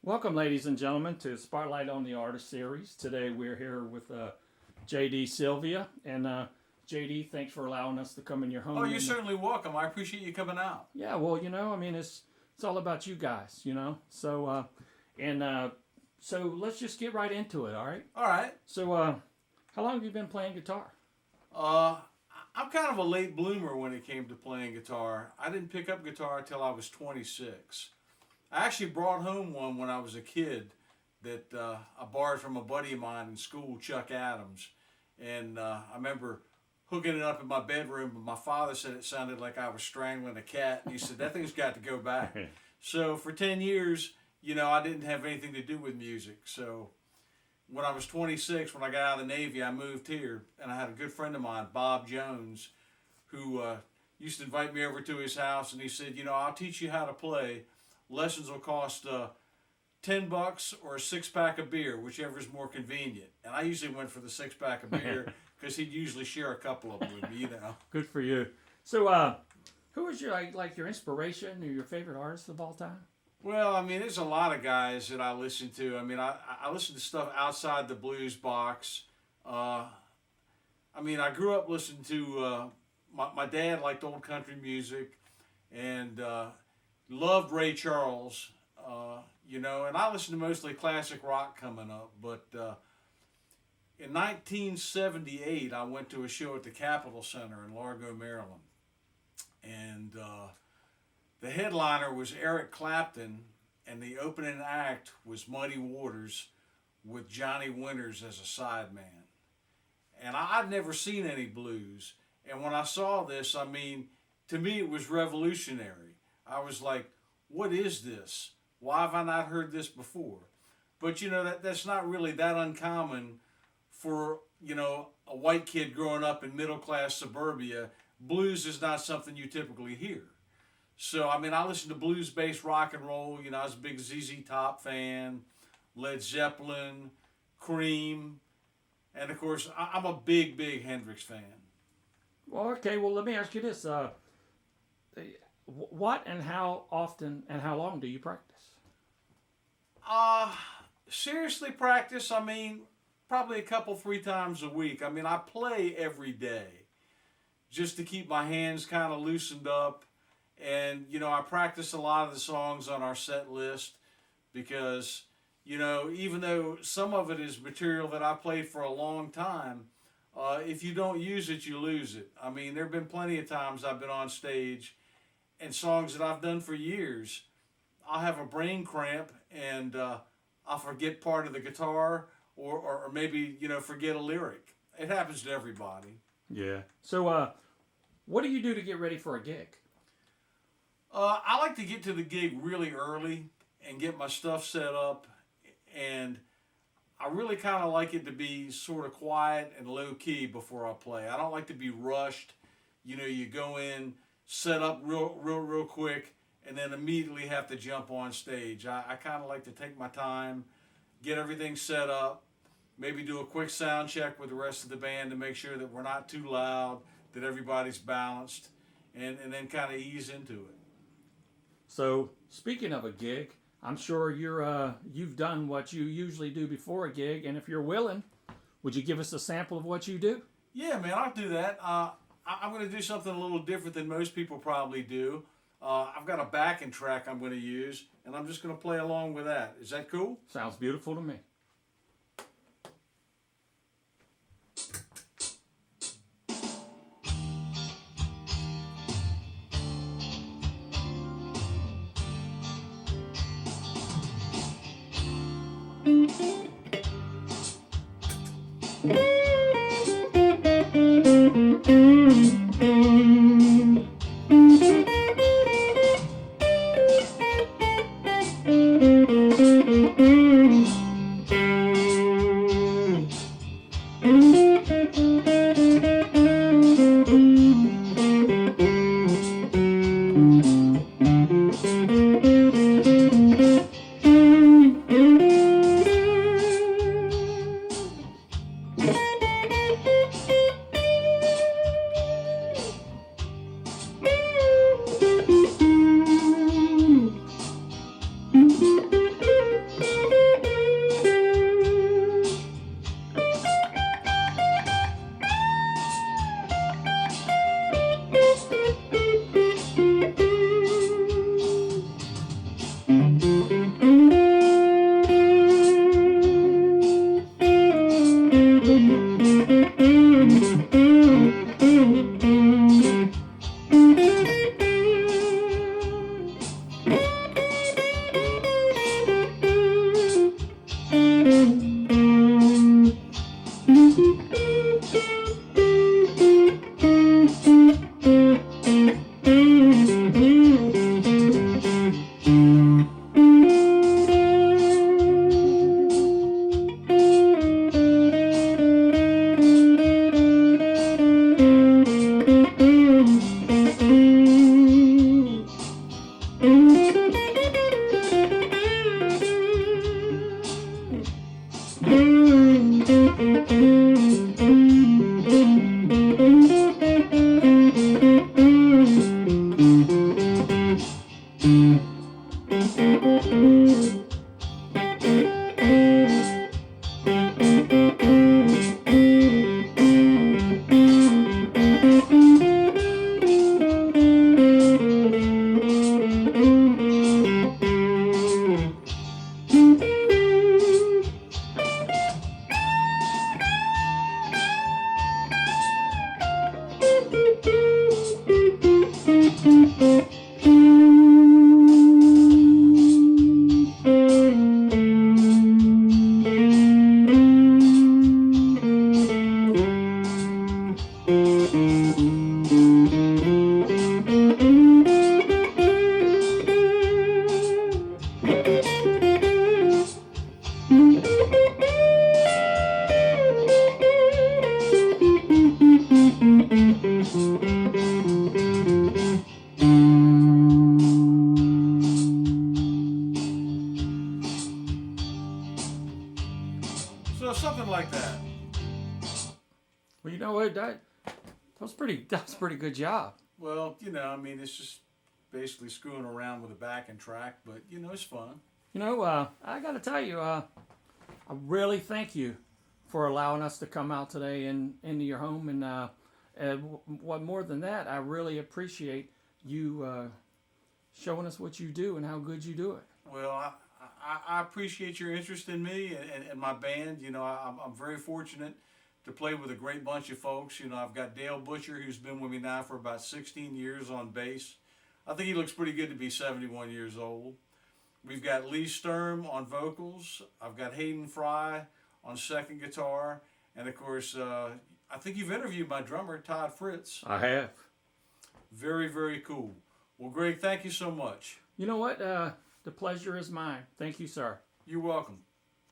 Welcome, ladies and gentlemen, to Spotlight on the Artist series. Today we're here with JD Sylvia. And JD, thanks for allowing us to come in your home. Oh, you're certainly welcome. I appreciate you coming out. Yeah, well, it's all about you guys, So let's just get right into it, all right? All right. So, how long have you been playing guitar? I'm kind of a late bloomer when it came to playing guitar. I didn't pick up guitar until I was 26. I actually brought home one when I was a kid that I borrowed from a buddy of mine in school, Chuck Adams. And I remember hooking it up in my bedroom, but my father said it sounded like I was strangling a cat. And he said, that thing's got to go back. So for 10 years, I didn't have anything to do with music. So when I was 26, when I got out of the Navy, I moved here. And I had a good friend of mine, Bob Jones, who used to invite me over to his house. And he said, I'll teach you how to play. Lessons will cost $10 or a 6-pack of beer, whichever is more convenient. And I usually went for the 6-pack of beer because he'd usually share a couple of them with me, Good for you. So, who was your your inspiration or your favorite artist of all time? Well, there's a lot of guys that I listen to. I listen to stuff outside the blues box. I grew up listening to my dad liked old country music, and loved Ray Charles, and I listened to mostly classic rock coming up. But in 1978, I went to a show at the Capitol Center in Largo, Maryland. And the headliner was Eric Clapton, and the opening act was Muddy Waters with Johnny Winters as a sideman. And I'd never seen any blues. And when I saw this, to me it was revolutionary. I was like, what is this? Why have I not heard this before? But that's not really that uncommon for, a white kid growing up in middle class suburbia. Blues is not something you typically hear. So, I listen to blues based rock and roll. I was a big ZZ Top fan, Led Zeppelin, Cream, and of course, I'm a big Hendrix fan. Well, okay, let me ask you this. What and how often and how long do you practice? Seriously practice, probably a couple, 3 times a week. I play every day just to keep my hands kind of loosened up. And, I practice a lot of the songs on our set list because, even though some of it is material that I played for a long time, if you don't use it, you lose it. There have been plenty of times I've been on stage and songs that I've done for years, I'll have a brain cramp and I'll forget part of the guitar or maybe, forget a lyric. It happens to everybody. Yeah. So what do you do to get ready for a gig? I like to get to the gig really early and get my stuff set up. And I really kind of like it to be sort of quiet and low key before I play. I don't like to be rushed. You go in, set up real quick, and then immediately have to jump on stage. I kind of like to take my time, get everything set up, maybe do a quick sound check with the rest of the band to make sure that we're not too loud, that everybody's balanced, and then kind of ease into it. So, speaking of a gig, I'm sure you've done what you usually do before a gig, and if you're willing, would you give us a sample of what you do? Yeah, man, I'll do that. I'm going to do something a little different than most people probably do. I've got a backing track I'm going to use, and I'm just going to play along with that. Is that cool? Sounds beautiful to me. So something like that. Well, you know what? That was a pretty good job. Well, I mean, it's just basically screwing around with a backing track, but it's fun. I got to tell you, I really thank you for allowing us to come out today into your home, and what more than that, I really appreciate you showing us what you do and how good you do it. Well, I appreciate your interest in me and my band. I'm very fortunate to play with a great bunch of folks. I've got Dale Butcher, who's been with me now for about 16 years on bass. I think he looks pretty good to be 71 years old. We've got Lee Sturm on vocals. I've got Hayden Fry on second guitar. And of course, I think you've interviewed my drummer, Todd Fritz. I have. Very, very cool. Well, Greg, thank you so much. You know what? The pleasure is mine. Thank you, sir. You're welcome.